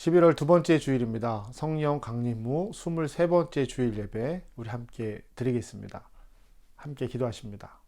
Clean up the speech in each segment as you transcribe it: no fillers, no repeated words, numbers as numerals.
11월 두 번째 주일입니다. 성령 강림 후 23번째 주일 예배 우리 함께 드리겠습니다. 함께 기도하십니다.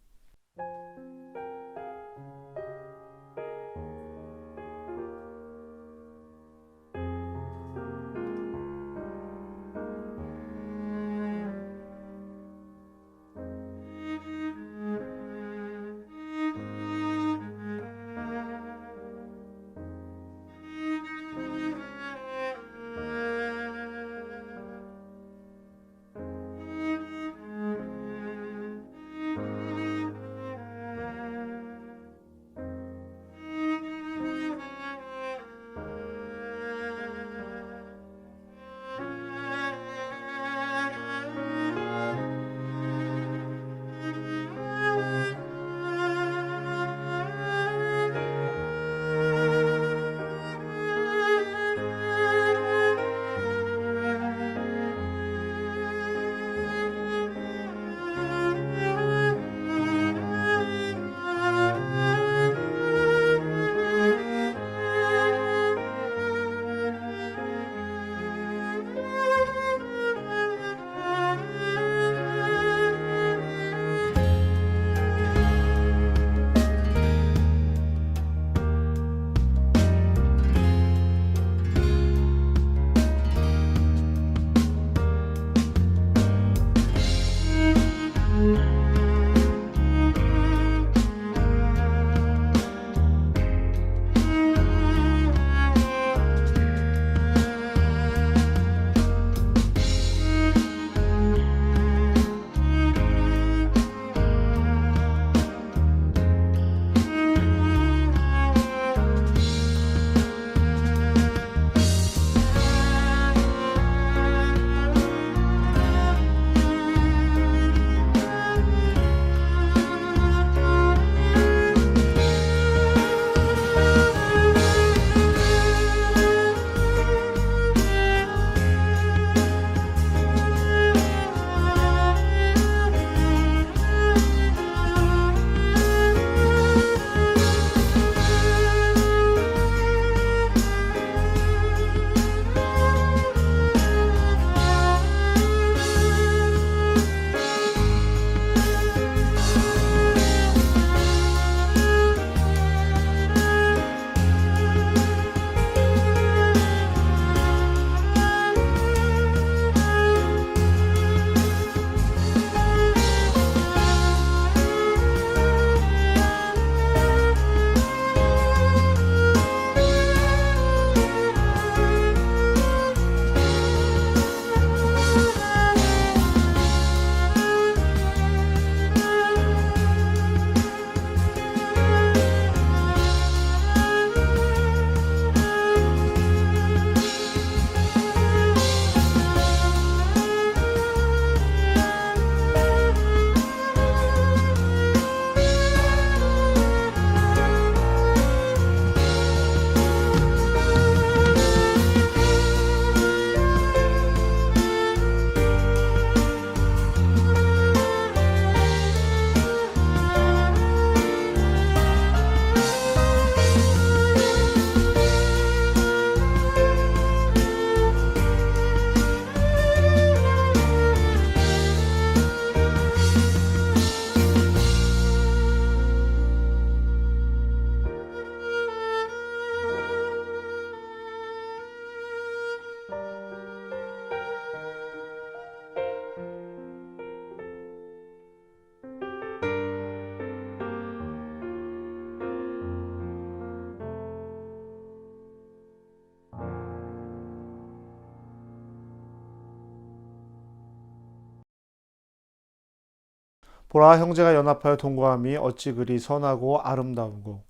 보라, 형제가 연합하여 동거함이 어찌 그리 선하고 아름다우고,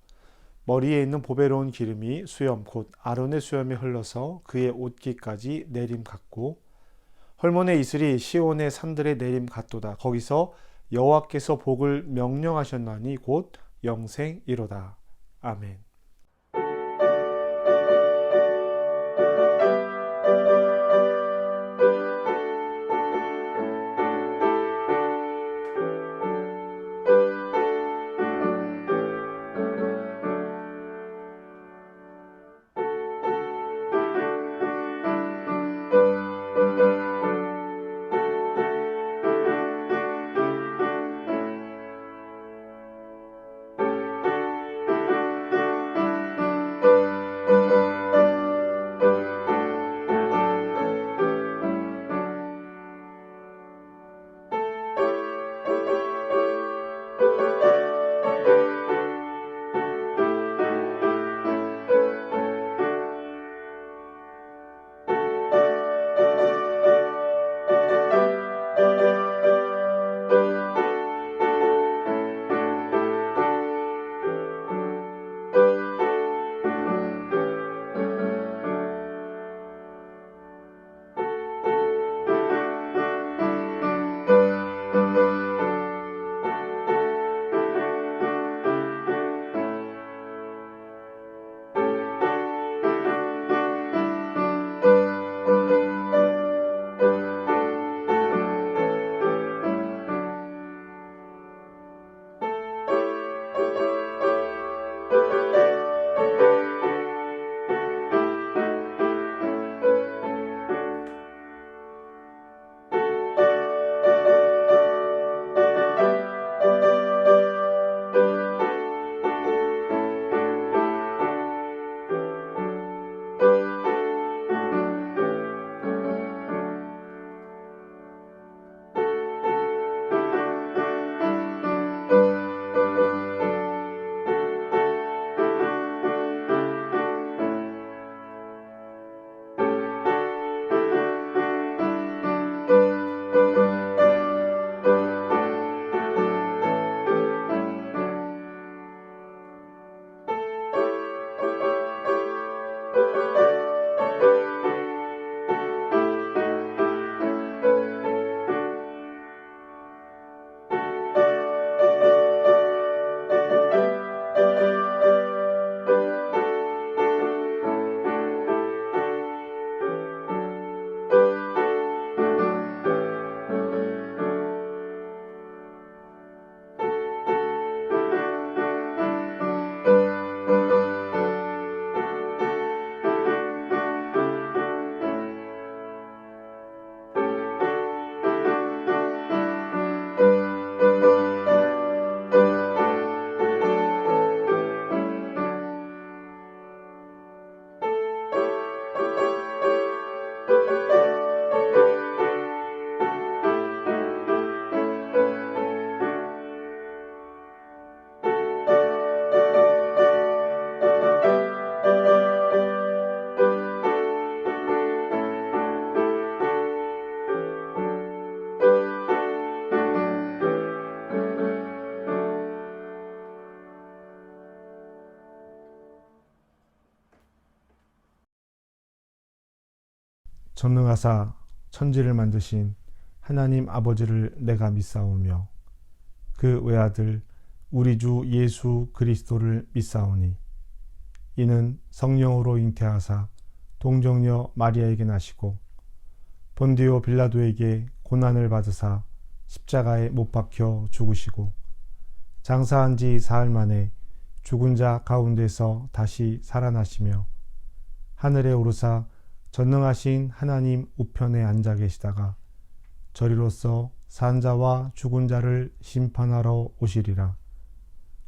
머리에 있는 보배로운 기름이 수염 곧 아론의 수염이 흘러서 그의 옷깃까지 내림 같고, 헐몬의 이슬이 시온의 산들의 내림 같도다. 거기서 여호와께서 복을 명령하셨나니 곧 영생이로다. 아멘. 전능하사 천지를 만드신 하나님 아버지를 내가 믿사오며 그 외아들 우리 주 예수 그리스도를 믿사오니 이는 성령으로 잉태하사 동정녀 마리아에게 나시고 본디오 빌라도에게 고난을 받으사 십자가에 못 박혀 죽으시고 장사한 지 사흘 만에 죽은 자 가운데서 다시 살아나시며 하늘에 오르사 전능하신 하나님 우편에 앉아 계시다가 저리로서 산 자와 죽은 자를 심판하러 오시리라.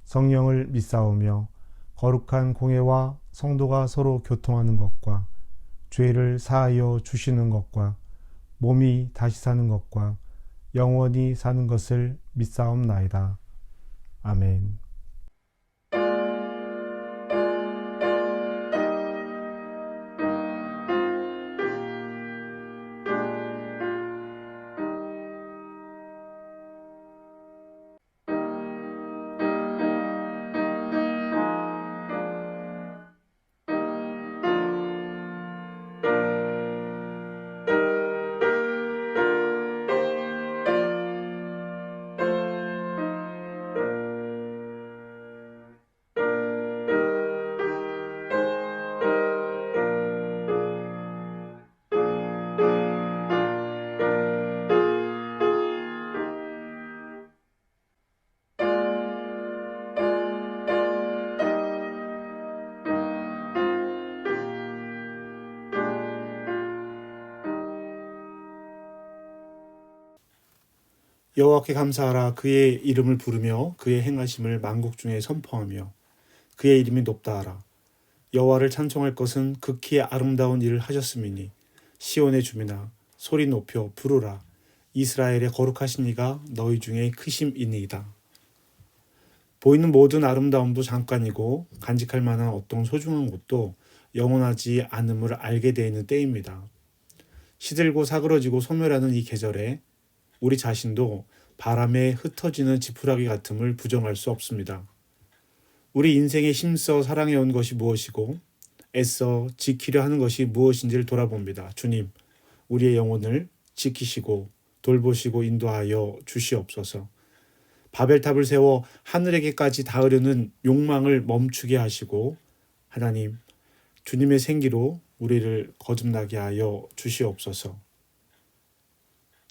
성령을 믿사오며 거룩한 공회와 성도가 서로 교통하는 것과 죄를 사하여 주시는 것과 몸이 다시 사는 것과 영원히 사는 것을 믿사옵나이다. 아멘. 여호와께 감사하라. 그의 이름을 부르며 그의 행하심을 만국 중에 선포하며 그의 이름이 높다 하라. 여호와를 찬송할 것은 극히 아름다운 일을 하셨음이니 시온의 주민아 소리 높여 부르라. 이스라엘의 거룩하신 이가 너희 중에 크심이니이다. 보이는 모든 아름다움도 잠깐이고 간직할 만한 어떤 소중한 것도 영원하지 않음을 알게 되는 때입니다. 시들고 사그러지고 소멸하는 이 계절에 우리 자신도 바람에 흩어지는 지푸라기 같음을 부정할 수 없습니다. 우리 인생에 힘써 사랑해온 것이 무엇이고 애써 지키려 하는 것이 무엇인지를 돌아봅니다. 주님, 우리의 영혼을 지키시고 돌보시고 인도하여 주시옵소서. 바벨탑을 세워 하늘에게까지 닿으려는 욕망을 멈추게 하시고 하나님, 주님의 생기로 우리를 거듭나게 하여 주시옵소서.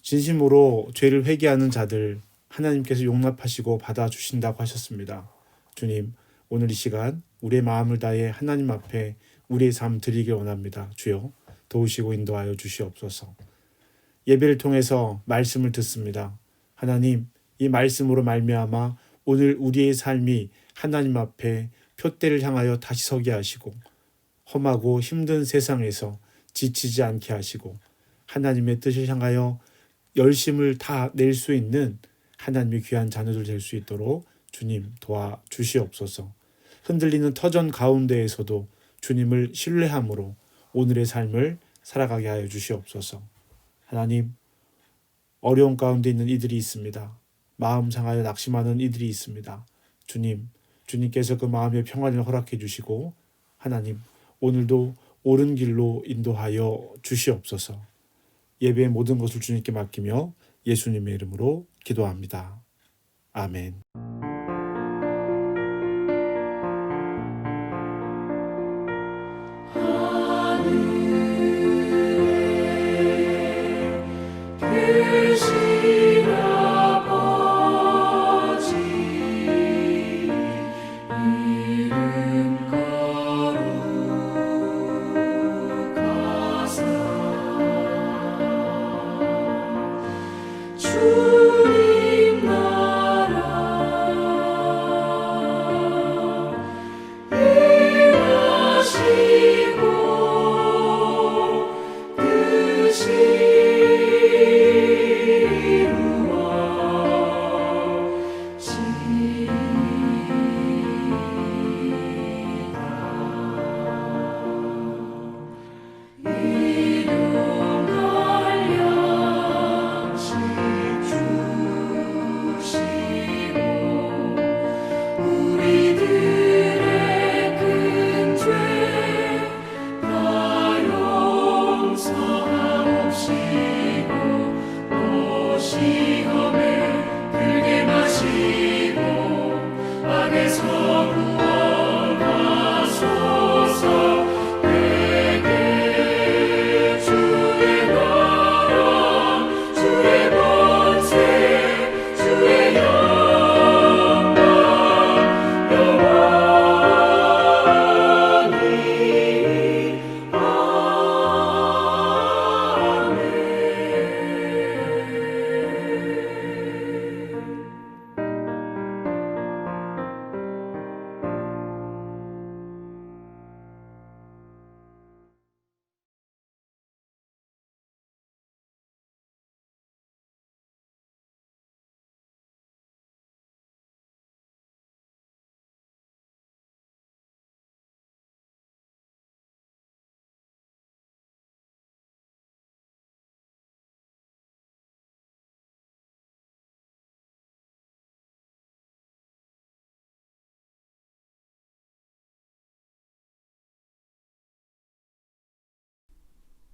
진심으로 죄를 회개하는 자들 하나님께서 용납하시고 받아주신다고 하셨습니다. 주님, 오늘 이 시간 우리의 마음을 다해 하나님 앞에 우리의 삶 드리길 원합니다. 주여, 도우시고 인도하여 주시옵소서. 예배를 통해서 말씀을 듣습니다. 하나님, 이 말씀으로 말미암아 오늘 우리의 삶이 하나님 앞에 표대를 향하여 다시 서게 하시고 험하고 힘든 세상에서 지치지 않게 하시고 하나님의 뜻을 향하여 열심을 다 낼 수 있는 하나님의 귀한 자녀들 될 수 있도록 주님 도와주시옵소서. 흔들리는 터전 가운데에서도 주님을 신뢰함으로 오늘의 삶을 살아가게 하여 주시옵소서. 하나님, 어려운 가운데 있는 이들이 있습니다. 마음 상하여 낙심하는 이들이 있습니다. 주님, 주님께서 그 마음의 평안을 허락해 주시고 하나님, 오늘도 옳은 길로 인도하여 주시옵소서. 예배의 모든 것을 주님께 맡기며 예수님의 이름으로 기도합니다. 아멘. 주님 나라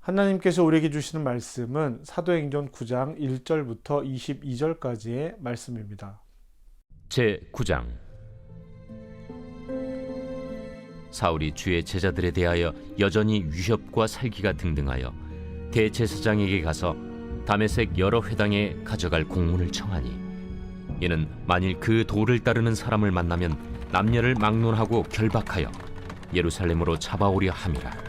하나님께서 우리에게 주시는 말씀은 사도행전 9장 1절부터 22절까지의 말씀입니다. 제9장 사울이 주의 제자들에 대하여 여전히 위협과 살기가 등등하여 대제사장에게 가서 다메섹 여러 회당에 가져갈 공문을 청하니 이는 만일 그 도를 따르는 사람을 만나면 남녀를 막론하고 결박하여 예루살렘으로 잡아오려 함이라.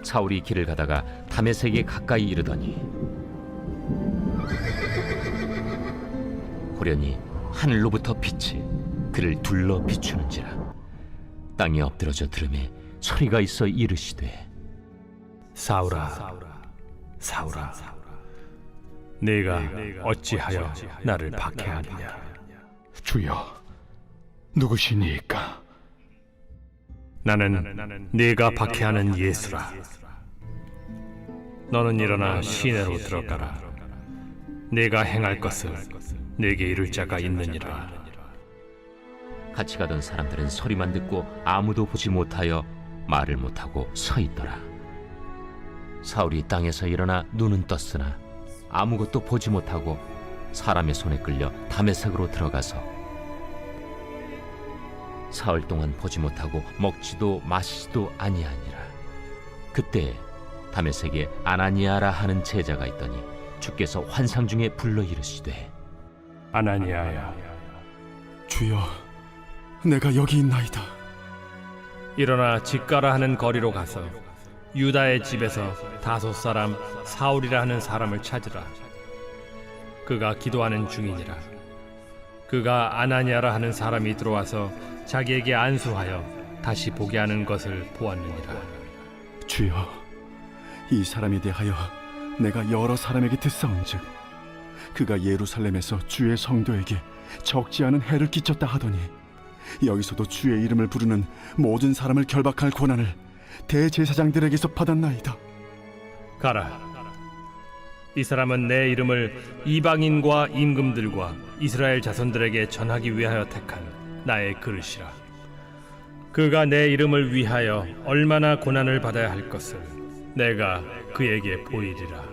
사울이 길을 가다가 다메섹에 가까이 이르더니 호련히 하늘로부터 빛이 그를 둘러 비추는지라. 땅에 엎드러져 들음에 소리가 있어 이르시되 사울아, 사울아, 네가 어찌하여 나를 박해하느냐? 주여, 누구시니까? 나는 네가 박해하는 예수라. 너는 일어나 시내로 들어가라. 네가 행할 것을 네게 이룰 자가 있느니라. 같이 가던 사람들은 소리만 듣고 아무도 보지 못하여 말을 못하고 서 있더라. 사울이 땅에서 일어나 눈은 떴으나 아무것도 보지 못하고 사람의 손에 끌려 다메섹으로 들어가서 사흘 동안 보지 못하고 먹지도 마시지도 아니하니라. 그때 다메섹에 아나니아라 하는 제자가 있더니 주께서 환상 중에 불러 이르시되 아나니아야, 주여, 내가 여기 있나이다. 일어나 집가라 하는 거리로 가서 유다의 집에서 다섯 사람 사울이라 하는 사람을 찾으라. 그가 기도하는 중이니라. 그가 아나니아라 하는 사람이 들어와서 자기에게 안수하여 다시 보게 하는 것을 보았느니라. 주여, 이 사람에 대하여 내가 여러 사람에게 듣사온즉 그가 예루살렘에서 주의 성도에게 적지 않은 해를 끼쳤다 하더니 여기서도 주의 이름을 부르는 모든 사람을 결박할 권한을 대제사장들에게서 받았나이다. 가라. 이 사람은 내 이름을 이방인과 임금들과 이스라엘 자손들에게 전하기 위하여 택한 나의 그릇이라. 그가 내 이름을 위하여 얼마나 고난을 받아야 할 것을 내가 그에게 보이리라.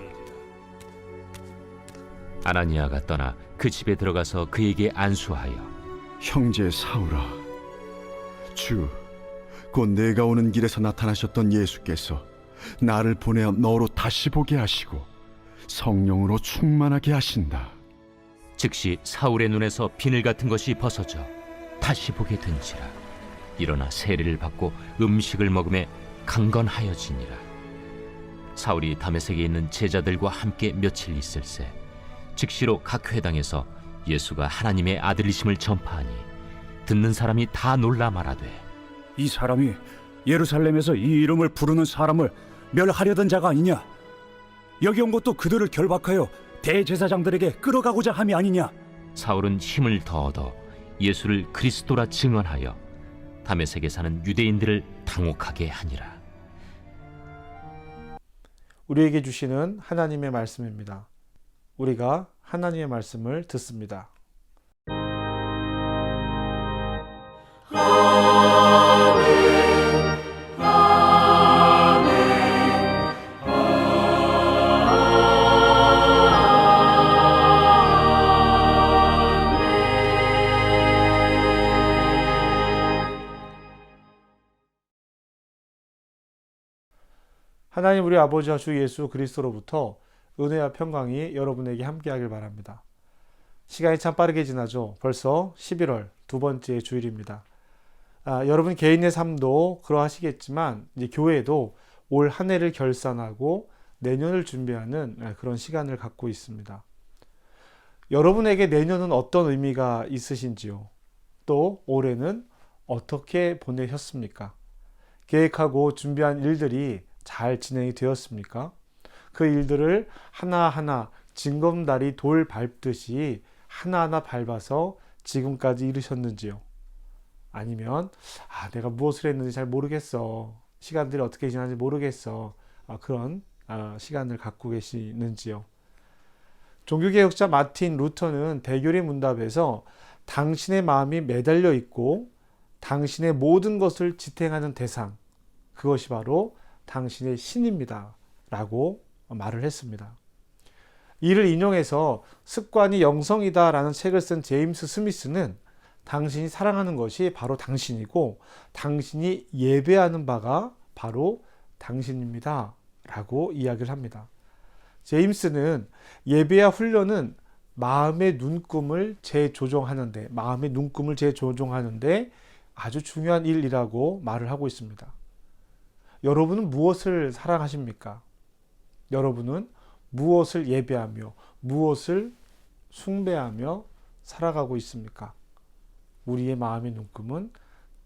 아나니아가 떠나 그 집에 들어가서 그에게 안수하여 형제 사울아, 주, 곧 내가 오는 길에서 나타나셨던 예수께서 나를 보내어 너로 다시 보게 하시고 성령으로 충만하게 하신다. 즉시 사울의 눈에서 비늘 같은 것이 벗어져 다시 보게 된지라. 일어나 세례를 받고 음식을 먹음에 강건하여지니라. 사울이 다메섹에 있는 제자들과 함께 며칠 있을새 즉시로 각 회당에서 예수가 하나님의 아들이심을 전파하니 듣는 사람이 다 놀라 말하되 이 사람이 예루살렘에서 이 이름을 부르는 사람을 멸하려던 자가 아니냐? 여기 온 것도 그들을 결박하여 대제사장들에게 끌어가고자 함이 아니냐? 사울은 힘을 더 얻어 예수를 그리스도라 증언하여 다메섹에 사는 유대인들을 당혹하게 하니라. 우리에게 주시는 하나님의 말씀입니다. 우리가 하나님의 말씀을 듣습니다. 하나님 우리 아버지와 주 예수 그리스도로부터 은혜와 평강이 여러분에게 함께하길 바랍니다. 시간이 참 빠르게 지나죠. 벌써 11월 두 번째 주일입니다. 여러분 개인의 삶도 그러하시겠지만 이제 교회도 올 한 해를 결산하고 내년을 준비하는 그런 시간을 갖고 있습니다. 여러분에게 내년은 어떤 의미가 있으신지요? 또 올해는 어떻게 보내셨습니까? 계획하고 준비한 일들이 잘 진행이 되었습니까? 그 일들을 하나하나 징검다리 돌 밟듯이 하나하나 밟아서 지금까지 이르셨는지요? 아니면 내가 무엇을 했는지 잘 모르겠어. 시간들이 어떻게 지나는지 모르겠어. 그런 시간을 갖고 계시는지요? 종교개혁자 마틴 루터는 대교리 문답에서 당신의 마음이 매달려 있고 당신의 모든 것을 지탱하는 대상, 그것이 바로 당신의 신입니다 라고 말을 했습니다. 이를 인용해서 습관이 영성이다라는 책을 쓴 제임스 스미스는 당신이 사랑하는 것이 바로 당신이고 당신이 예배하는 바가 바로 당신입니다 라고 이야기를 합니다. 제임스는 예배와 훈련은 마음의 눈금을 재조정하는데 아주 중요한 일이라고 말을 하고 있습니다. 여러분은 무엇을 사랑하십니까? 여러분은 무엇을 예배하며 무엇을 숭배하며 살아가고 있습니까? 우리의 마음의 눈금은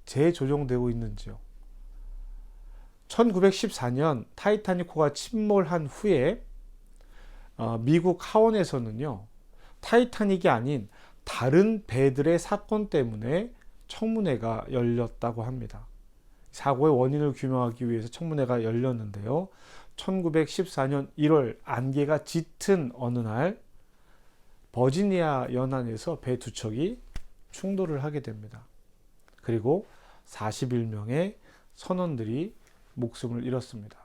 재조정되고 있는지요? 1914년 타이타닉호가 침몰한 후에 미국 하원에서는요, 타이타닉이 아닌 다른 배들의 사건 때문에 청문회가 열렸다고 합니다. 사고의 원인을 규명하기 위해서 청문회가 열렸는데요. 1914년 1월 안개가 짙은 어느 날 버지니아 연안에서 배 두 척이 충돌을 하게 됩니다. 그리고 41명의 선원들이 목숨을 잃었습니다.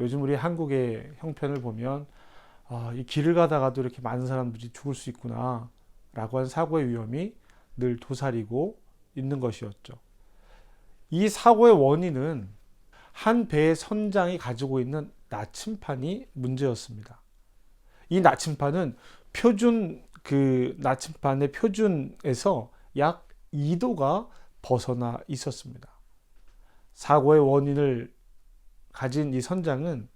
요즘 우리 한국의 형편을 보면 이 길을 가다가도 이렇게 많은 사람들이 죽을 수 있구나 라고 한 사고의 위험이 늘 도사리고 있는 것이었죠. 이 사고의 원인은 한 배의 선장이 가지고 있는 나침판이 문제였습니다. 이 나침판은 나침판의 표준에서 약 2도가 벗어나 있었습니다. 사고의 원인을 가진 이 선장은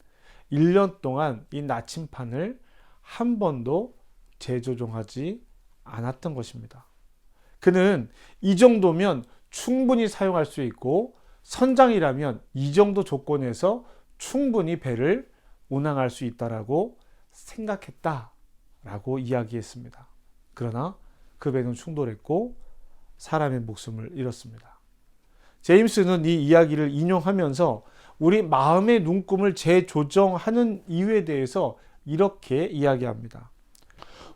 1년 동안 이 나침판을 한 번도 재조정하지 않았던 것입니다. 그는 이 정도면 충분히 사용할 수 있고 선장이라면 이 정도 조건에서 충분히 배를 운항할 수 있다라고 생각했다라고 이야기했습니다. 그러나 그 배는 충돌했고 사람의 목숨을 잃었습니다. 제임스는 이 이야기를 인용하면서 우리 마음의 눈금을 재조정하는 이유에 대해서 이렇게 이야기합니다.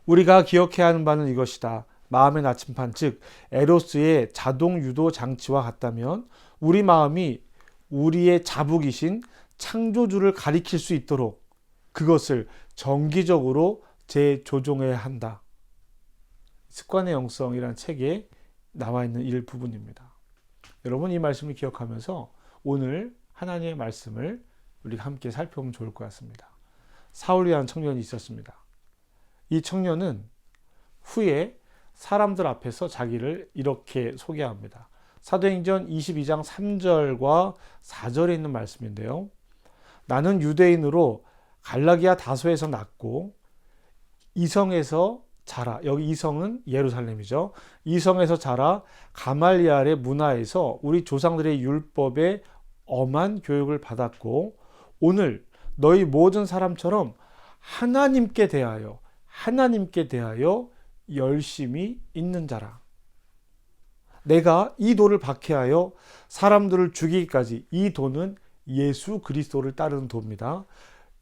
우리가 기억해야 하는 바는 이것이다. 마음의 나침판, 즉 에로스의 자동 유도 장치와 같다면 우리 마음이 우리의 자북이신 창조주를 가리킬 수 있도록 그것을 정기적으로 재조정해야 한다. 습관의 영성이라는 책에 나와 있는 일부분입니다. 여러분 이 말씀을 기억하면서 오늘 하나님의 말씀을 우리가 함께 살펴보면 좋을 것 같습니다. 사울이라는 청년이 있었습니다. 이 청년은 후에 사람들 앞에서 자기를 이렇게 소개합니다. 사도행전 22장 3절과 4절에 있는 말씀인데요. 나는 유대인으로 갈라기아 다소에서 났고 이성에서 자라, 여기 이성은 예루살렘이죠. 이성에서 자라 가말리알의 문화에서 우리 조상들의 율법에 엄한 교육을 받았고 오늘 너희 모든 사람처럼 하나님께 대하여 열심히 있는 자라. 내가 이 도를 박해하여 사람들을 죽이기까지, 이 도는 예수 그리스도를 따르는 도입니다.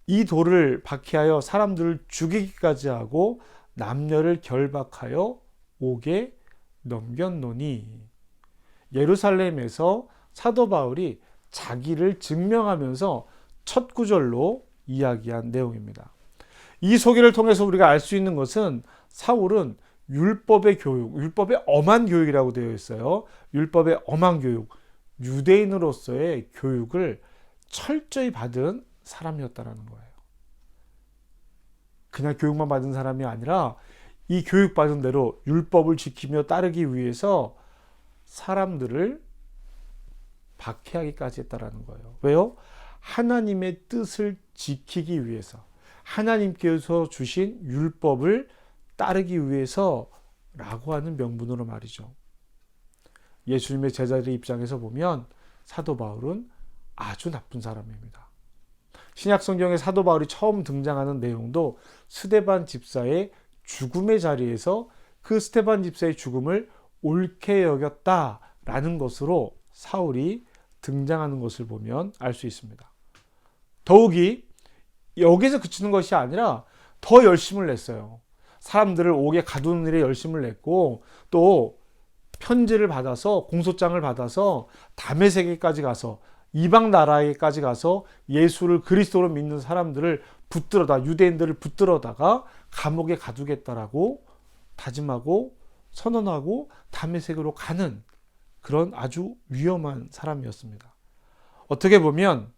이 도를 박해하여 사람들을 죽이기까지 하고 남녀를 결박하여 옥에 넘겼노니. 예루살렘에서 사도 바울이 자기를 증명하면서 첫 구절로 이야기한 내용입니다. 이 소개를 통해서 우리가 알 수 있는 것은 사울은 율법의 교육, 율법의 엄한 교육이라고 되어 있어요. 율법의 엄한 교육, 유대인으로서의 교육을 철저히 받은 사람이었다는 거예요. 그냥 교육만 받은 사람이 아니라 이 교육받은 대로 율법을 지키며 따르기 위해서 사람들을 박해하기까지 했다는 거예요. 왜요? 하나님의 뜻을 지키기 위해서, 하나님께서 주신 율법을 따르기 위해서라고 하는 명분으로 말이죠. 예수님의 제자들의 입장에서 보면 사도 바울은 아주 나쁜 사람입니다. 신약 성경에 사도 바울이 처음 등장하는 내용도 스데반 집사의 죽음의 자리에서 그 스데반 집사의 죽음을 옳게 여겼다라는 것으로 사울이 등장하는 것을 보면 알 수 있습니다. 더욱이 여기서 그치는 것이 아니라 더 열심을 냈어요. 사람들을 옥에 가두는 일에 열심을 냈고 또 편지를 받아서 공소장을 받아서 다메섹에까지 가서 이방 나라에까지 가서 예수를 그리스도로 믿는 사람들을 유대인들을 붙들어다가 감옥에 가두겠다라고 다짐하고 선언하고 다메섹으로 가는 그런 아주 위험한 사람이었습니다. 어떻게 보면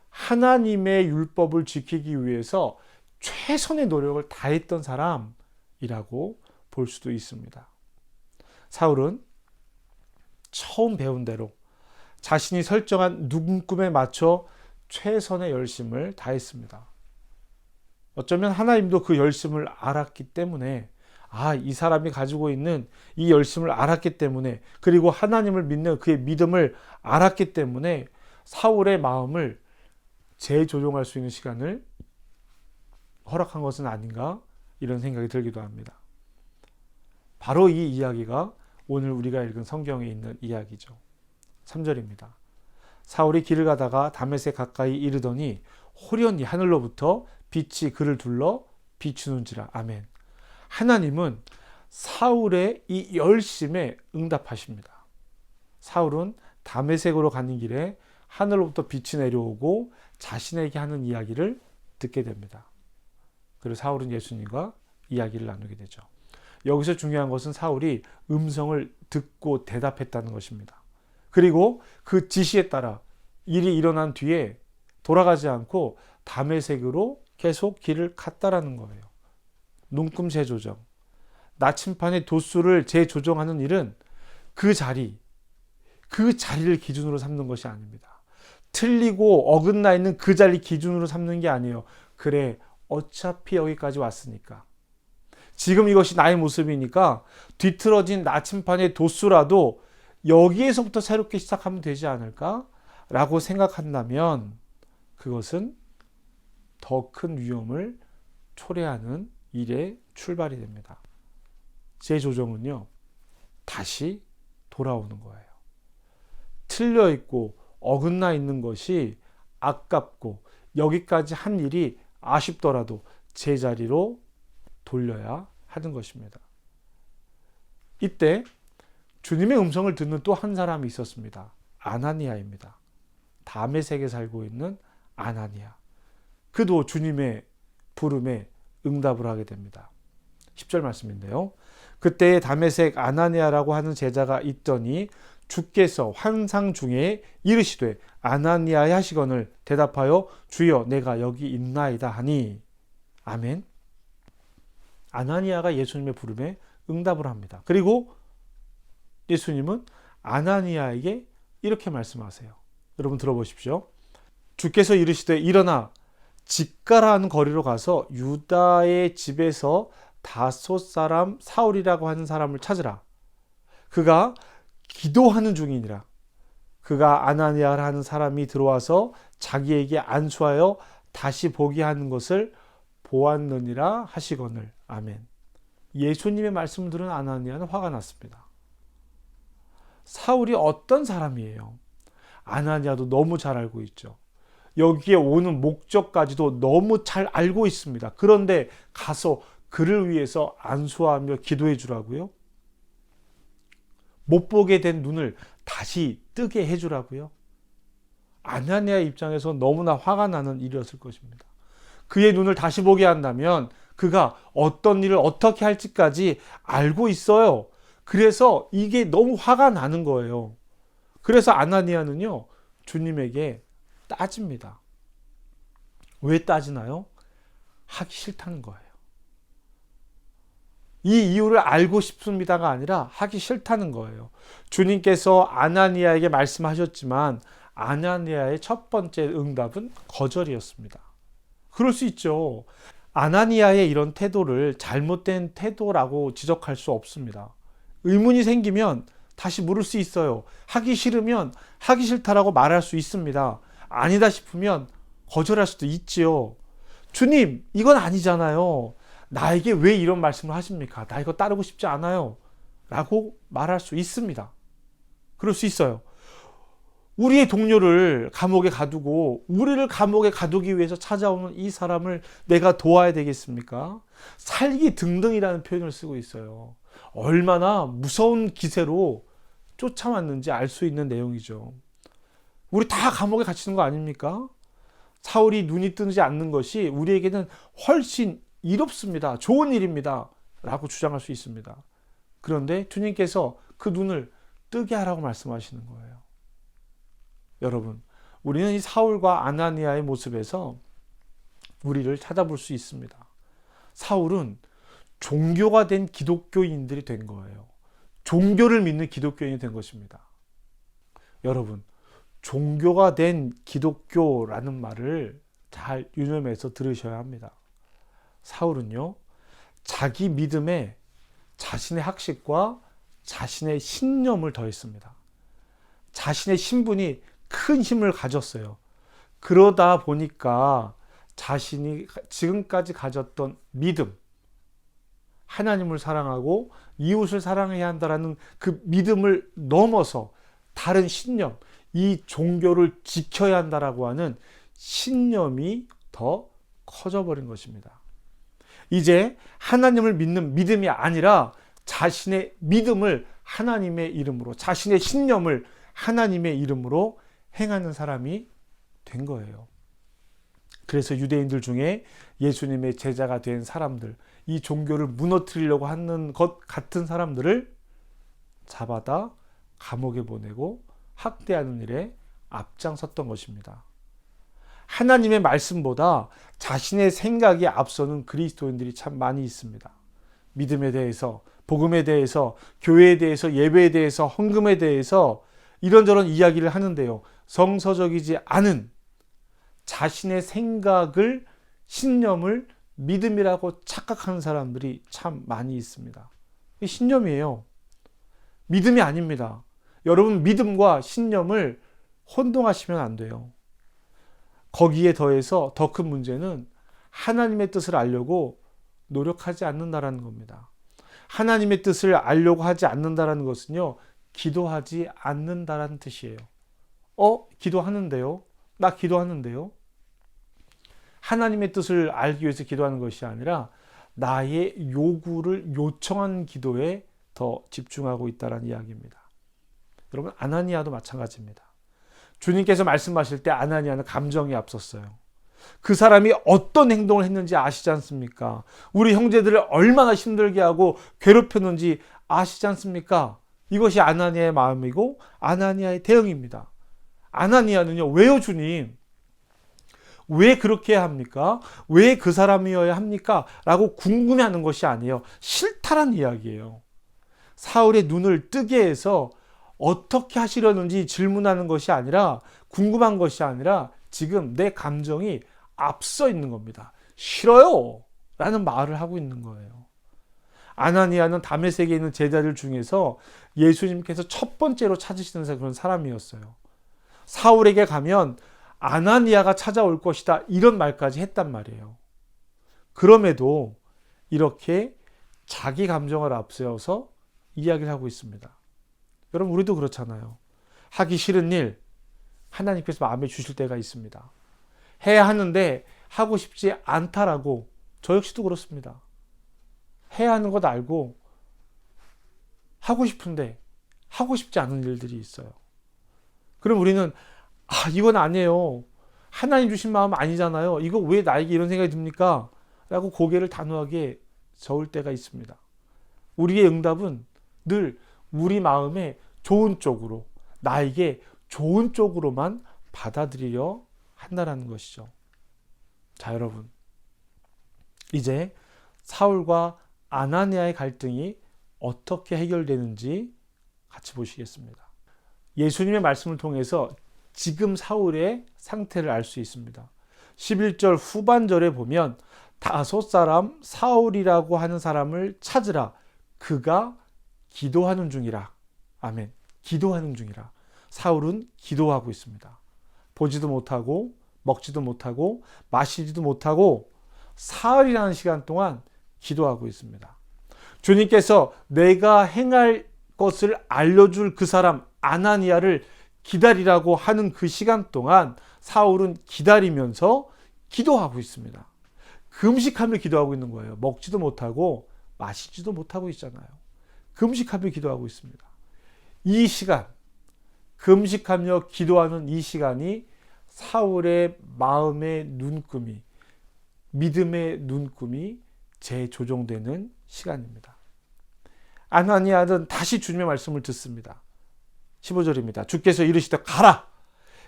하나님의 율법을 지키기 위해서 최선의 노력을 다했던 사람이라고 볼 수도 있습니다. 사울은 처음 배운 대로 자신이 설정한 눈금에 맞춰 최선의 열심을 다했습니다. 어쩌면 하나님도 그 열심을 알았기 때문에 이 사람이 가지고 있는 이 열심을 알았기 때문에 그리고 하나님을 믿는 그의 믿음을 알았기 때문에 사울의 마음을 재조정할 수 있는 시간을 허락한 것은 아닌가 이런 생각이 들기도 합니다. 바로 이 이야기가 오늘 우리가 읽은 성경에 있는 이야기죠. 3절입니다. 사울이 길을 가다가 다메섹 가까이 이르더니 호련히 하늘로부터 빛이 그를 둘러 비추는지라. 아멘. 하나님은 사울의 이 열심에 응답하십니다. 사울은 다메섹으로 가는 길에 하늘로부터 빛이 내려오고 자신에게 하는 이야기를 듣게 됩니다. 그리고 사울은 예수님과 이야기를 나누게 되죠. 여기서 중요한 것은 사울이 음성을 듣고 대답했다는 것입니다. 그리고 그 지시에 따라 일이 일어난 뒤에 돌아가지 않고 다메섹으로 계속 길을 갔다라는 거예요. 눈금 재조정, 나침판의 도수를 재조정하는 일은 그 자리를 기준으로 삼는 것이 아닙니다. 틀리고 어긋나 있는 그 자리 기준으로 삼는 게 아니에요. 그래, 어차피 여기까지 왔으니까. 지금 이것이 나의 모습이니까 뒤틀어진 나침판의 도수라도 여기에서부터 새롭게 시작하면 되지 않을까? 라고 생각한다면 그것은 더 큰 위험을 초래하는 일의 출발이 됩니다. 재조정은요, 다시 돌아오는 거예요. 틀려 있고 어긋나 있는 것이 아깝고 여기까지 한 일이 아쉽더라도 제자리로 돌려야 하는 것입니다. 이때 주님의 음성을 듣는 또 한 사람이 있었습니다. 아나니아입니다. 다메섹에 살고 있는 아나니아. 그도 주님의 부름에 응답을 하게 됩니다. 10절 말씀인데요. 그때 다메섹 아나니아라고 하는 제자가 있더니 주께서 환상 중에 이르시되 아나니아야 하시거늘 대답하여 주여 내가 여기 있나이다 하니. 아멘. 아나니아가 예수님의 부름에 응답을 합니다. 그리고 예수님은 아나니아에게 이렇게 말씀하세요. 여러분 들어보십시오. 주께서 이르시되 일어나 직가라 하는 거리로 가서 유다의 집에서 다섯 사람 사울이라고 하는 사람을 찾으라. 그가 기도하는 중이니라. 그가 아나니아라 하는 사람이 들어와서 자기에게 안수하여 다시 보게 하는 것을 보았느니라 하시거늘. 아멘. 예수님의 말씀을 들은 아나니아는 화가 났습니다. 사울이 어떤 사람이에요? 아나니아도 너무 잘 알고 있죠. 여기에 오는 목적까지도 너무 잘 알고 있습니다. 그런데 가서 그를 위해서 안수하며 기도해 주라고요? 못 보게 된 눈을 다시 뜨게 해 주라고요? 아나니아 입장에서 너무나 화가 나는 일이었을 것입니다. 그의 눈을 다시 보게 한다면 그가 어떤 일을 어떻게 할지까지 알고 있어요. 그래서 이게 너무 화가 나는 거예요. 그래서 아나니아는요, 주님에게 따집니다. 왜 따지나요? 하기 싫다는 거예요. 이 이유를 알고 싶습니다가 아니라 하기 싫다는 거예요. 주님께서 아나니아에게 말씀하셨지만 아나니아의 첫 번째 응답은 거절이었습니다. 그럴 수 있죠. 아나니아의 이런 태도를 잘못된 태도라고 지적할 수 없습니다. 의문이 생기면 다시 물을 수 있어요. 하기 싫으면 하기 싫다라고 말할 수 있습니다. 아니다 싶으면 거절할 수도 있지요. 주님, 이건 아니잖아요. 나에게 왜 이런 말씀을 하십니까? 나 이거 따르고 싶지 않아요. 라고 말할 수 있습니다. 그럴 수 있어요. 우리의 동료를 감옥에 가두고 우리를 감옥에 가두기 위해서 찾아오는 이 사람을 내가 도와야 되겠습니까? 살기 등등이라는 표현을 쓰고 있어요. 얼마나 무서운 기세로 쫓아왔는지 알 수 있는 내용이죠. 우리 다 감옥에 갇히는 거 아닙니까? 사울이 눈이 뜨지 않는 것이 우리에게는 훨씬 이롭습니다. 좋은 일입니다. 라고 주장할 수 있습니다. 그런데 주님께서 그 눈을 뜨게 하라고 말씀하시는 거예요. 여러분, 우리는 이 사울과 아나니아의 모습에서 우리를 찾아볼 수 있습니다. 사울은 종교가 된 기독교인들이 된 거예요. 종교를 믿는 기독교인이 된 것입니다. 여러분, 종교가 된 기독교라는 말을 잘 유념해서 들으셔야 합니다. 사울은요, 자기 믿음에 자신의 학식과 자신의 신념을 더했습니다. 자신의 신분이 큰 힘을 가졌어요. 그러다 보니까 자신이 지금까지 가졌던 믿음, 하나님을 사랑하고 이웃을 사랑해야 한다는 그 믿음을 넘어서 다른 신념, 이 종교를 지켜야 한다라고 하는 신념이 더 커져버린 것입니다. 이제 하나님을 믿는 믿음이 아니라 자신의 믿음을 하나님의 이름으로, 자신의 신념을 하나님의 이름으로 행하는 사람이 된 거예요. 그래서 유대인들 중에 예수님의 제자가 된 사람들, 이 종교를 무너뜨리려고 하는 것 같은 사람들을 잡아다 감옥에 보내고 학대하는 일에 앞장섰던 것입니다. 하나님의 말씀보다 자신의 생각이 앞서는 그리스도인들이 참 많이 있습니다. 믿음에 대해서, 복음에 대해서, 교회에 대해서, 예배에 대해서, 헌금에 대해서 이런저런 이야기를 하는데요. 성서적이지 않은 자신의 생각을, 신념을 믿음이라고 착각하는 사람들이 참 많이 있습니다. 이게 신념이에요. 믿음이 아닙니다. 여러분, 믿음과 신념을 혼동하시면 안 돼요. 거기에 더해서 더 큰 문제는 하나님의 뜻을 알려고 노력하지 않는다라는 겁니다. 하나님의 뜻을 알려고 하지 않는다라는 것은요, 기도하지 않는다라는 뜻이에요. 기도하는데요? 나 기도하는데요? 하나님의 뜻을 알기 위해서 기도하는 것이 아니라 나의 요구를 요청하는 기도에 더 집중하고 있다는 이야기입니다. 여러분, 아나니아도 마찬가지입니다. 주님께서 말씀하실 때 아나니아는 감정이 앞섰어요. 그 사람이 어떤 행동을 했는지 아시지 않습니까? 우리 형제들을 얼마나 힘들게 하고 괴롭혔는지 아시지 않습니까? 이것이 아나니아의 마음이고 아나니아의 대응입니다. 아나니아는요, 왜요 주님? 왜 그렇게 해야 합니까? 왜 그 사람이어야 합니까? 라고 궁금해하는 것이 아니에요. 싫다란 이야기예요. 사울의 눈을 뜨게 해서 어떻게 하시려는지 질문하는 것이 아니라, 궁금한 것이 아니라 지금 내 감정이 앞서 있는 겁니다. 싫어요! 라는 말을 하고 있는 거예요. 아나니아는 다메섹에 있는 제자들 중에서 예수님께서 첫 번째로 찾으시는 그런 사람이었어요. 사울에게 가면 아나니아가 찾아올 것이다, 이런 말까지 했단 말이에요. 그럼에도 이렇게 자기 감정을 앞세워서 이야기를 하고 있습니다. 여러분, 우리도 그렇잖아요. 하기 싫은 일 하나님께서 마음에 주실 때가 있습니다. 해야 하는데 하고 싶지 않다라고, 저 역시도 그렇습니다. 해야 하는 것 알고 하고 싶은데 하고 싶지 않은 일들이 있어요. 그럼 우리는 이건 아니에요. 하나님 주신 마음 아니잖아요. 이거 왜 나에게 이런 생각이 듭니까? 라고 고개를 단호하게 저을 때가 있습니다. 우리의 응답은 늘 우리 마음에 좋은 쪽으로, 나에게 좋은 쪽으로만 받아들이려 한다는 것이죠. 자, 여러분, 이제 사울과 아나니아의 갈등이 어떻게 해결되는지 같이 보시겠습니다. 예수님의 말씀을 통해서 지금 사울의 상태를 알 수 있습니다. 11절 후반절에 보면 다섯 사람 사울이라고 하는 사람을 찾으라. 그가 기도하는 중이라. 아멘. 기도하는 중이라. 사울은 기도하고 있습니다. 보지도 못하고 먹지도 못하고 마시지도 못하고 사흘이라는 시간 동안 기도하고 있습니다. 주님께서 내가 행할 것을 알려줄 그 사람 아나니아를 기다리라고 하는 그 시간 동안 사울은 기다리면서 기도하고 있습니다. 금식하며 기도하고 있는 거예요. 먹지도 못하고 마시지도 못하고 있잖아요. 금식하며 기도하고 있습니다. 이 시간, 금식하며 기도하는 이 시간이 사울의 마음의 눈금이, 믿음의 눈금이 재조정되는 시간입니다. 아나니아는 다시 주님의 말씀을 듣습니다. 15절입니다. 주께서 이르시되 가라!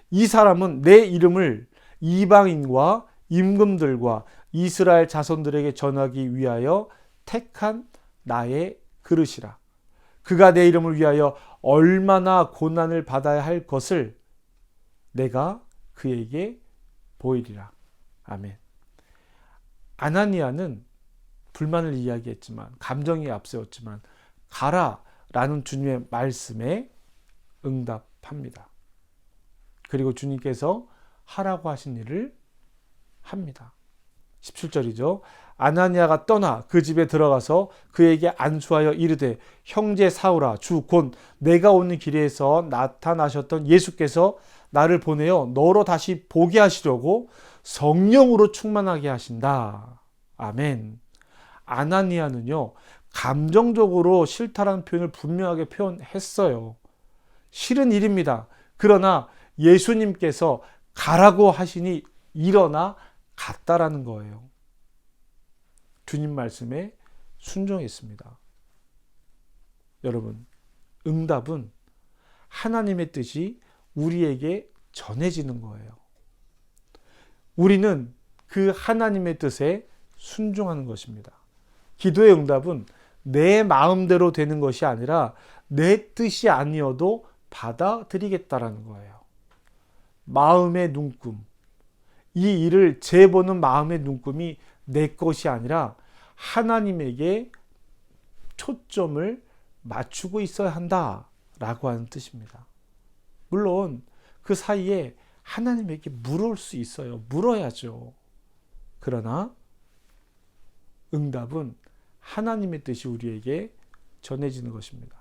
이 사람은 내 이름을 이방인과 임금들과 이스라엘 자손들에게 전하기 위하여 택한 나의 그릇이라. 그가 내 이름을 위하여 얼마나 고난을 받아야 할 것을 내가 그에게 보이리라. 아멘. 아나니아는 불만을 이야기했지만, 감정이 앞세웠지만 가라라는 주님의 말씀에 응답합니다. 그리고 주님께서 하라고 하신 일을 합니다. 17절이죠. 아나니아가 떠나 그 집에 들어가서 그에게 안수하여 이르되 형제 사울아, 주 곧 내가 오는 길에서 나타나셨던 예수께서 나를 보내어 너로 다시 보게 하시려고 성령으로 충만하게 하신다. 아멘. 아나니아는요, 감정적으로 싫다라는 표현을 분명하게 표현했어요. 싫은 일입니다. 그러나 예수님께서 가라고 하시니 일어나 갔다라는 거예요. 주님 말씀에 순종했습니다. 여러분, 응답은 하나님의 뜻이 우리에게 전해지는 거예요. 우리는 그 하나님의 뜻에 순종하는 것입니다. 기도의 응답은 내 마음대로 되는 것이 아니라 내 뜻이 아니어도 받아들이겠다라는 거예요. 마음의 눈금, 이 일을 재보는 마음의 눈금이 내 것이 아니라 하나님에게 초점을 맞추고 있어야 한다라고 하는 뜻입니다. 물론 그 사이에 하나님에게 물을 수 있어요. 물어야죠. 그러나 응답은 하나님의 뜻이 우리에게 전해지는 것입니다.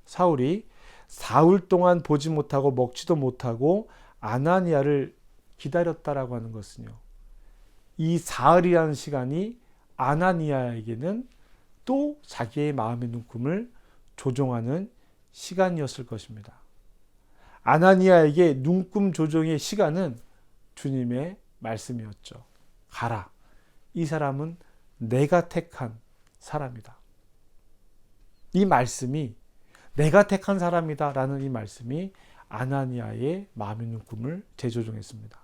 사울이 사흘 동안 보지 못하고 먹지도 못하고 아나니아를 기다렸다라고 하는 것은요, 이 사흘이라는 시간이 아나니아에게는 또 자기의 마음의 눈금을 조종하는 시간이었을 것입니다. 아나니아에게 눈금 조종의 시간은 주님의 말씀이었죠. 가라. 이 사람은 내가 택한 사람이다. 이 말씀이, 내가 택한 사람이다 라는 이 말씀이 아나니아의 마음의 눈금을 재조정했습니다.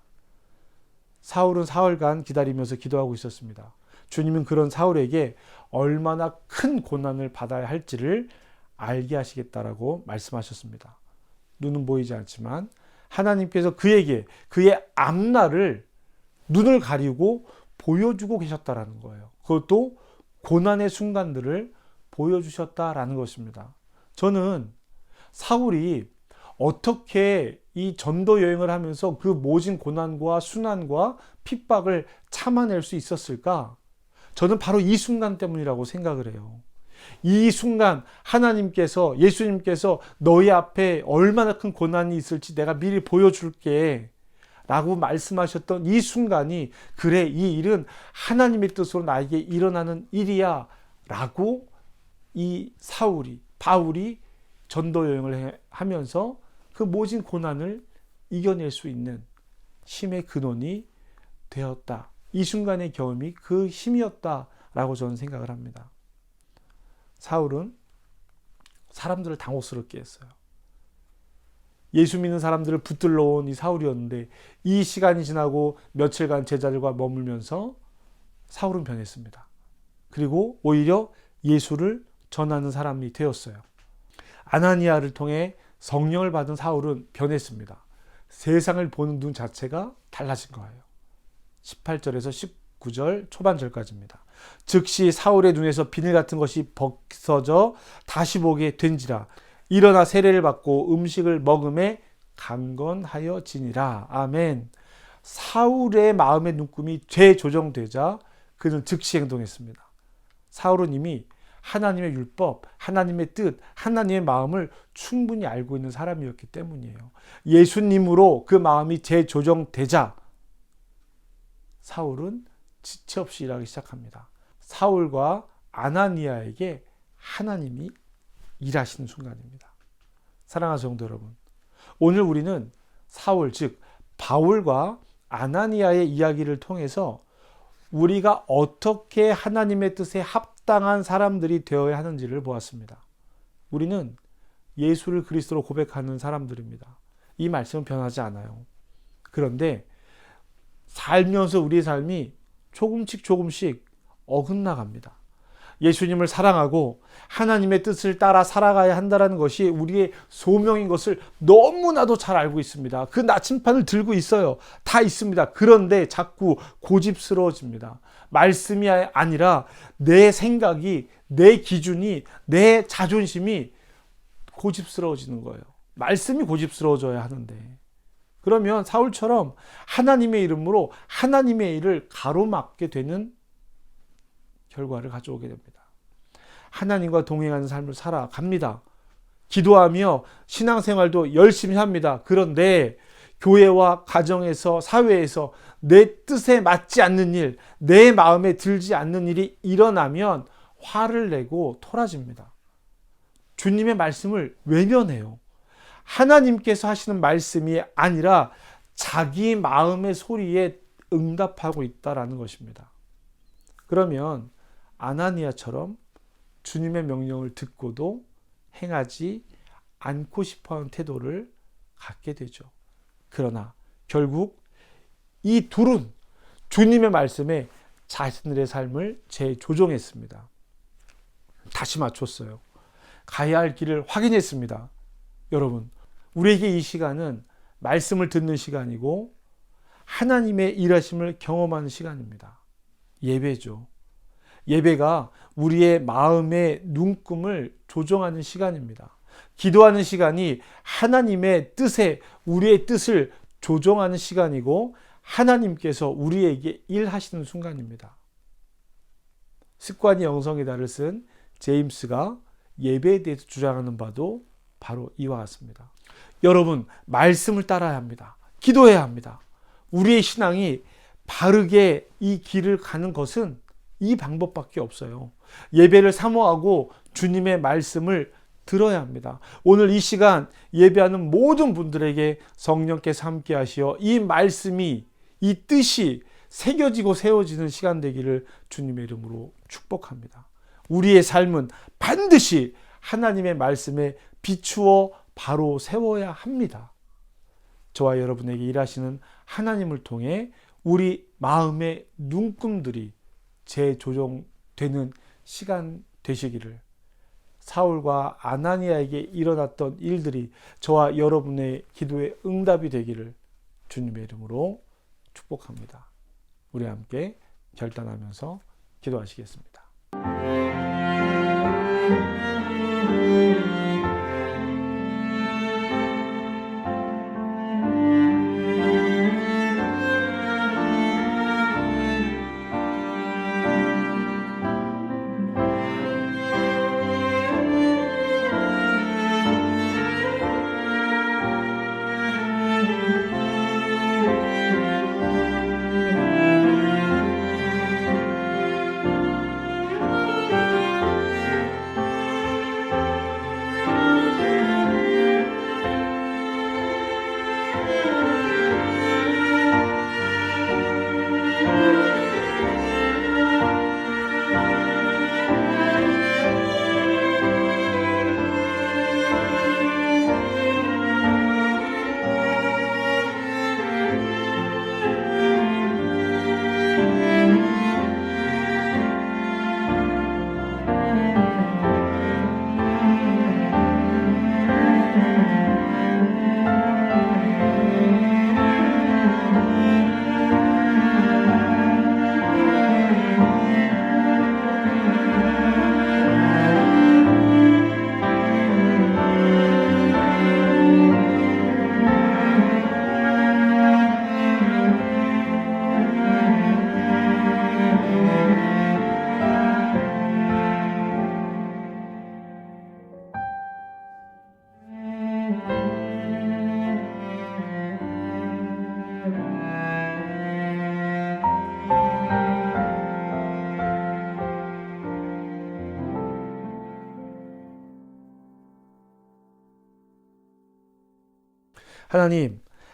사울은 사흘간 기다리면서 기도하고 있었습니다. 주님은 그런 사울에게 얼마나 큰 고난을 받아야 할지를 알게 하시겠다라고 말씀하셨습니다. 눈은 보이지 않지만 하나님께서 그에게 그의 앞날을 눈을 가리고 보여주고 계셨다라는 거예요. 그것도 고난의 순간들을 보여주셨다라는 것입니다. 저는 사울이 어떻게 이 전도 여행을 하면서 그 모진 고난과 순환과 핍박을 참아낼 수 있었을까? 저는 바로 이 순간 때문이라고 생각을 해요. 이 순간 하나님께서, 예수님께서 너희 앞에 얼마나 큰 고난이 있을지 내가 미리 보여줄게 라고 말씀하셨던 이 순간이, 그래, 이 일은 하나님의 뜻으로 나에게 일어나는 일이야 라고 이 바울이 전도 여행을 하면서 그 모진 고난을 이겨낼 수 있는 힘의 근원이 되었다. 이 순간의 경험이 그 힘이었다라고 저는 생각을 합니다. 사울은 사람들을 당혹스럽게 했어요. 예수 믿는 사람들을 붙들러 온 이 사울이었는데, 이 시간이 지나고 며칠간 제자들과 머물면서 사울은 변했습니다. 그리고 오히려 예수를 전하는 사람이 되었어요. 아나니아를 통해 성령을 받은 사울은 변했습니다. 세상을 보는 눈 자체가 달라진 거예요. 18절에서 19절 초반절까지입니다. 즉시 사울의 눈에서 비늘 같은 것이 벗어져 다시 보게 된지라. 일어나 세례를 받고 음식을 먹음에 강건하여지니라. 아멘. 사울의 마음의 눈금이 재조정되자 그는 즉시 행동했습니다. 사울은 이미 하나님의 율법, 하나님의 뜻, 하나님의 마음을 충분히 알고 있는 사람이었기 때문이에요. 예수님으로 그 마음이 재조정되자 사울은 지체 없이 일하기 시작합니다. 사울과 아나니아에게 하나님이 일하시는 순간입니다. 사랑하는 성도 여러분, 오늘 우리는 사울, 즉 바울과 아나니아의 이야기를 통해서 우리가 어떻게 하나님의 뜻에 합당한 사람들이 되어야 하는지를 보았습니다. 우리는 예수를 그리스도로 고백하는 사람들입니다. 이 말씀은 변하지 않아요. 그런데 살면서 우리의 삶이 조금씩 어긋나갑니다. 예수님을 사랑하고 하나님의 뜻을 따라 살아가야 한다는 것이 우리의 소명인 것을 너무나도 잘 알고 있습니다. 그 나침판을 들고 있어요. 다 있습니다. 그런데 자꾸 고집스러워집니다. 말씀이 아니라 내 생각이, 내 기준이, 내 자존심이 고집스러워지는 거예요. 말씀이 고집스러워져야 하는데. 그러면 사울처럼 하나님의 이름으로 하나님의 일을 가로막게 되는 결과를 가져오게 됩니다. 하나님과 동행하는 삶을 살아갑니다. 기도하며 신앙생활도 열심히 합니다. 그런데 교회와 가정에서, 사회에서 내 뜻에 맞지 않는 일, 내 마음에 들지 않는 일이 일어나면 화를 내고 토라집니다. 주님의 말씀을 외면해요. 하나님께서 하시는 말씀이 아니라 자기 마음의 소리에 응답하고 있다라는 것입니다. 그러면 아나니아처럼 주님의 명령을 듣고도 행하지 않고 싶어하는 태도를 갖게 되죠. 그러나 결국 이 둘은 주님의 말씀에 자신들의 삶을 재조정했습니다. 다시 맞췄어요. 가야 할 길을 확인했습니다. 여러분, 우리에게 이 시간은 말씀을 듣는 시간이고 하나님의 일하심을 경험하는 시간입니다. 예배죠. 예배가 우리의 마음의 눈금을 조정하는 시간입니다. 기도하는 시간이 하나님의 뜻에 우리의 뜻을 조정하는 시간이고 하나님께서 우리에게 일하시는 순간입니다. 습관이 영성이다를 쓴 제임스가 예배에 대해서 주장하는 바도 바로 이와 같습니다. 여러분, 말씀을 따라야 합니다. 기도해야 합니다. 우리의 신앙이 바르게 이 길을 가는 것은 이 방법밖에 없어요. 예배를 사모하고 주님의 말씀을 들어야 합니다. 오늘 이 시간 예배하는 모든 분들에게 성령께서 함께 하시어 이 말씀이, 이 뜻이 새겨지고 세워지는 시간 되기를 주님의 이름으로 축복합니다. 우리의 삶은 반드시 하나님의 말씀에 비추어 바로 세워야 합니다. 저와 여러분에게 일하시는 하나님을 통해 우리 마음의 눈금들이 재조정되는 시간 되시기를, 사울과 아나니아에게 일어났던 일들이 저와 여러분의 기도의 응답이 되기를 주님의 이름으로 축복합니다. 우리 함께 결단하면서 기도하시겠습니다.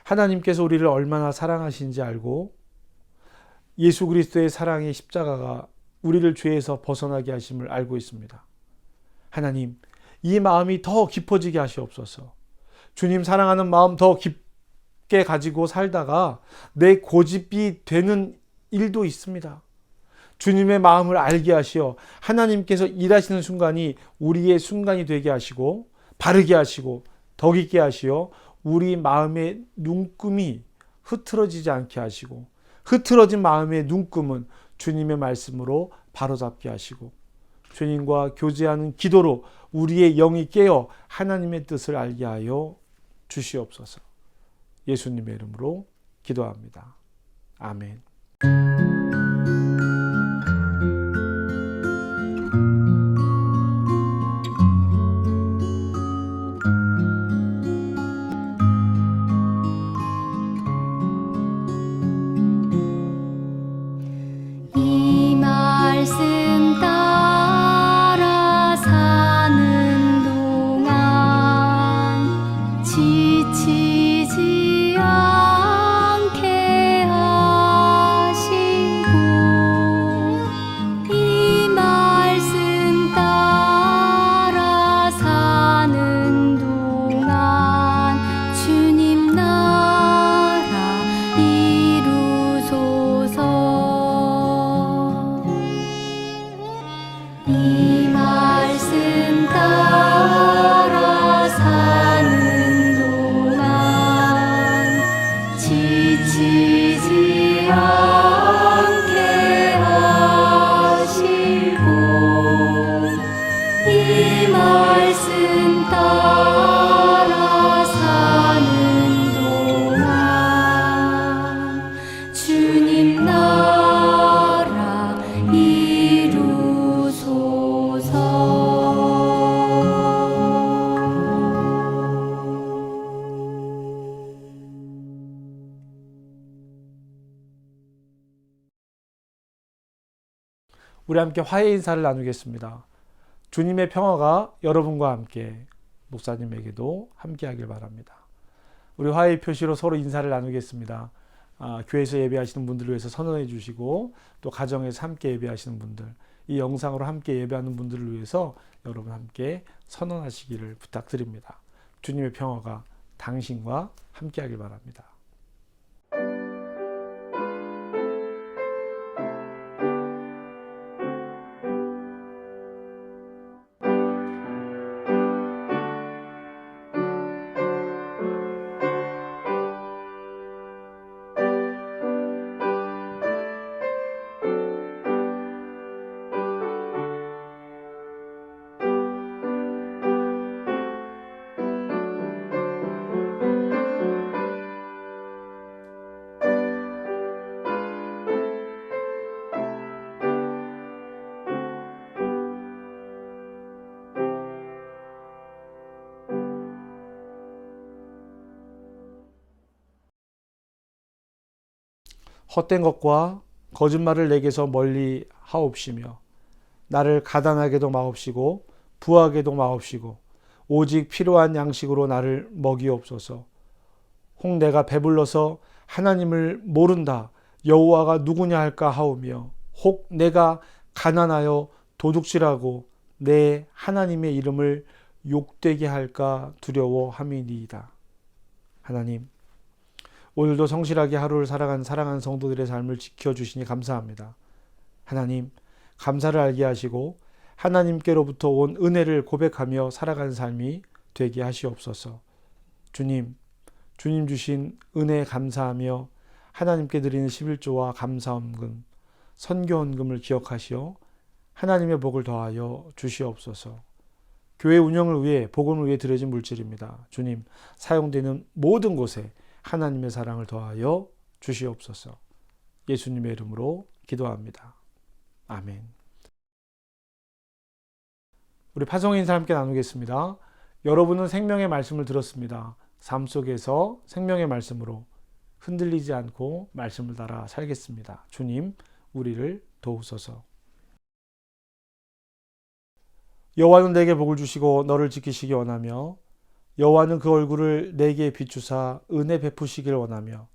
하나님께서 우리를 얼마나 사랑하신지 알고 예수 그리스도의 사랑의 십자가가 우리를 죄에서 벗어나게 하심을 알고 있습니다. 하나님, 이 마음이 더 깊어지게 하시옵소서. 주님 사랑하는 마음 더 깊게 가지고 살다가 내 고집이 되는 일도 있습니다. 주님의 마음을 알게 하시어 하나님께서 일하시는 순간이 우리의 순간이 되게 하시고 바르게 하시고 더 깊게 하시어 우리 마음의 눈금이 흐트러지지 않게 하시고 흐트러진 마음의 눈금은 주님의 말씀으로 바로잡게 하시고 주님과 교제하는 기도로 우리의 영이 깨어 하나님의 뜻을 알게 하여 주시옵소서. 예수님의 이름으로 기도합니다. 아멘. 이 말씀 따라 사는 동안 지치지 않게 하시고 이 말씀 따라 사는 동안 주님 나라 이루소서. 이 말씀 따라 사는 동안 지치지 않게 하시고 이 말씀 따라 사는 동안 주님 나라 우리 함께 화해 인사를 나누겠습니다. 주님의 평화가 여러분과 함께 목사님에게도 함께하길 바랍니다. 우리 화해의 표시로 서로 인사를 나누겠습니다. 교회에서 예배하시는 분들을 위해서 선언해 주시고 또 가정에서 함께 예배하시는 분들, 이 영상으로 함께 예배하는 분들을 위해서 여러분 함께 선언하시기를 부탁드립니다. 주님의 평화가 당신과 함께하길 바랍니다. 헛된 것과 거짓말을 내게서 멀리 하옵시며 나를 가난하게도 마옵시고 부하게도 마옵시고 오직 필요한 양식으로 나를 먹이옵소서. 혹 내가 배불러서 하나님을 모른다 여호와가 누구냐 할까 하오며 혹 내가 가난하여 도둑질하고 내 하나님의 이름을 욕되게 할까 두려워함이니이다. 하나님, 오늘도 성실하게 하루를 살아간 사랑하는 성도들의 삶을 지켜주시니 감사합니다. 하나님, 감사를 알게 하시고 하나님께로부터 온 은혜를 고백하며 살아가는 삶이 되게 하시옵소서. 주님 주신 은혜에 감사하며 하나님께 드리는 11조와 감사헌금, 선교헌금을 기억하시어 하나님의 복을 더하여 주시옵소서. 교회 운영을 위해 복음을 위해 드려진 물질입니다. 주님, 사용되는 모든 곳에 하나님의 사랑을 더하여 주시옵소서. 예수님의 이름으로 기도합니다. 아멘. 우리 파송 인사 함께 나누겠습니다. 여러분은 생명의 말씀을 들었습니다. 삶 속에서 생명의 말씀으로 흔들리지 않고 말씀을 따라 살겠습니다. 주님, 우리를 도우소서. 여호와는 내게 복을 주시고 너를 지키시기 원하며 여호와는 그 얼굴을 내게 비추사 은혜 베푸시기를 원하며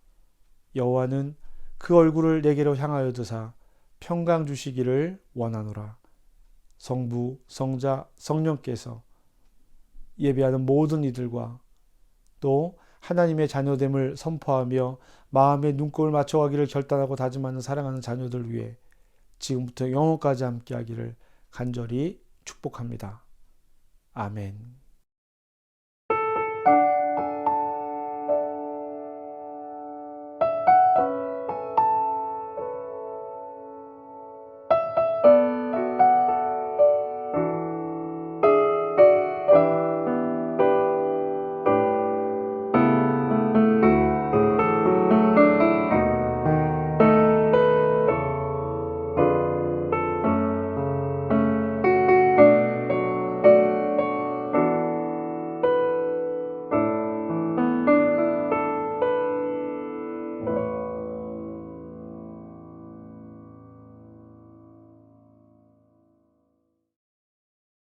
여호와는 그 얼굴을 내게로 향하여 드사 평강 주시기를 원하노라. 성부, 성자, 성령께서 예배하는 모든 이들과 또 하나님의 자녀됨을 선포하며 마음의 눈곱을 맞춰가기를 결단하고 다짐하는 사랑하는 자녀들 위해 지금부터 영원까지 함께하기를 간절히 축복합니다. 아멘.